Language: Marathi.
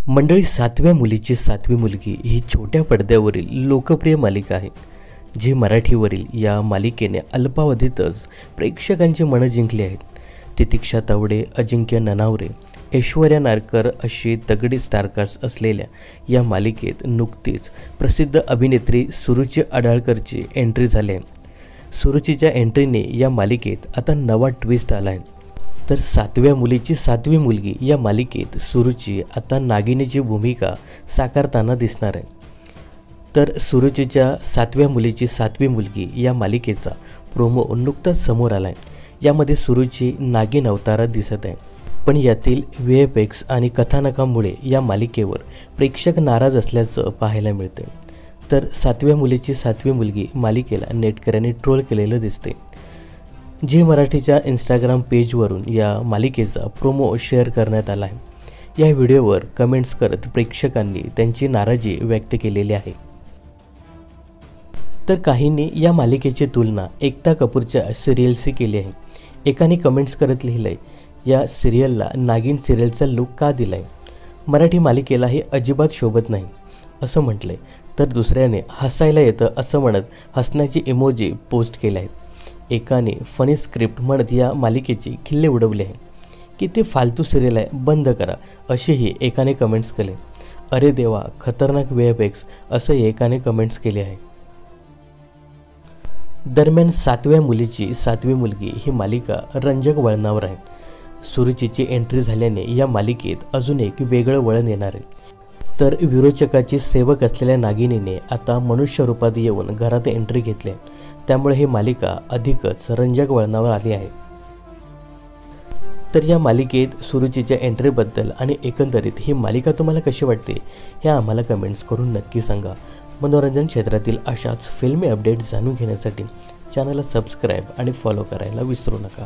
मंडळी, 7व्या मुलीची 7वी मुलगी ही छोट्या पडद्यावरील लोकप्रिय मालिका आहे, जी मराठीवरील या मालिकेने अल्पावधीतच प्रेक्षकांची मनं जिंकली आहेत. तितिक्षा तावडे, अजिंक्य ननावरे, ऐश्वर्या नारकर अशी तगडी स्टारकास्ट असलेल्या या मालिकेत नुकतीच प्रसिद्ध अभिनेत्री सुरुची अडाळकरची एंट्री झाली आहे. सुरुचीच्या एंट्रीने या मालिकेत आता नवा ट्विस्ट आला आहे. तर 7व्या मुलीची 7वी मुलगी या मालिकेत सुरुची आता नागिनीची भूमिका साकारताना दिसणार आहे. तर सुरुचीच्या 7व्या मुलीची 7वी मुलगी या मालिकेचा प्रोमो नुकताच समोर आला आहे. यामध्ये सुरुची नागिन अवतारात दिसत आहे, पण यातील VFX आणि कथानकामुळे या मालिकेवर प्रेक्षक नाराज असल्याचं पाहायला मिळते. तर 7व्या मुलीची 7वी मुलगी मालिकेला नेटकऱ्यांनी ट्रोल केलेलं दिसते. झी मराठीच्या इंस्टाग्राम पेजवरून या मालिकेचा प्रोमो शेअर करण्यात आला आहे. या व्हिडिओवर कमेंट्स करत प्रेक्षकांनी त्यांची नाराजी व्यक्त केलेली आहे. तर काहींनी या मालिकेची तुलना एकता कपूरच्या सिरियलशी केली आहे. एकाने कमेंट्स करत लिहिलंय, या सिरियलला नागिन सिरियलचा लुक का दिलाय, मराठी मालिकेला हे अजिबात शोभत नाही असं म्हटलंय. तर दुसऱ्याने हसायला येतं असं म्हणत हसण्याची इमोजी पोस्ट केले आहेत. एकाने फनी स्क्रिप्ट म्हणत या मालिकेची खिल्ली उडवली आहे की ते फालतू सिरियल आहे, बंद करा असेही एकाने कमेंट्स केले. अरे देवा, खतरनाक VFX असं एकाने कमेंट्स केले आहे. दरम्यान 7व्या मुलीची 7वी मुलगी ही मालिका रंजक वळणावर आहे. सुरुचीची एंट्री झाल्याने या मालिकेत अजून एक वेगळं वळण येणार आहे. तर विरोचकाची सेवक असलेल्या नागिनीने आता मनुष्य रूपात येऊन घरात एंट्री घेतली, त्यामुळे ही मालिका अधिकच रंजक वळणावर आली आहे. तर या मालिकेत सुरुचीच्या एंट्रीबद्दल आणि एकंदरीत ही मालिका तुम्हाला कशी वाटते हे आम्हाला कमेंट्स करून नक्की सांगा. मनोरंजन क्षेत्रातील अशाच फिल्मी अपडेट्स जाणून घेण्यासाठी चॅनलला सबस्क्राईब आणि फॉलो करायला विसरू नका.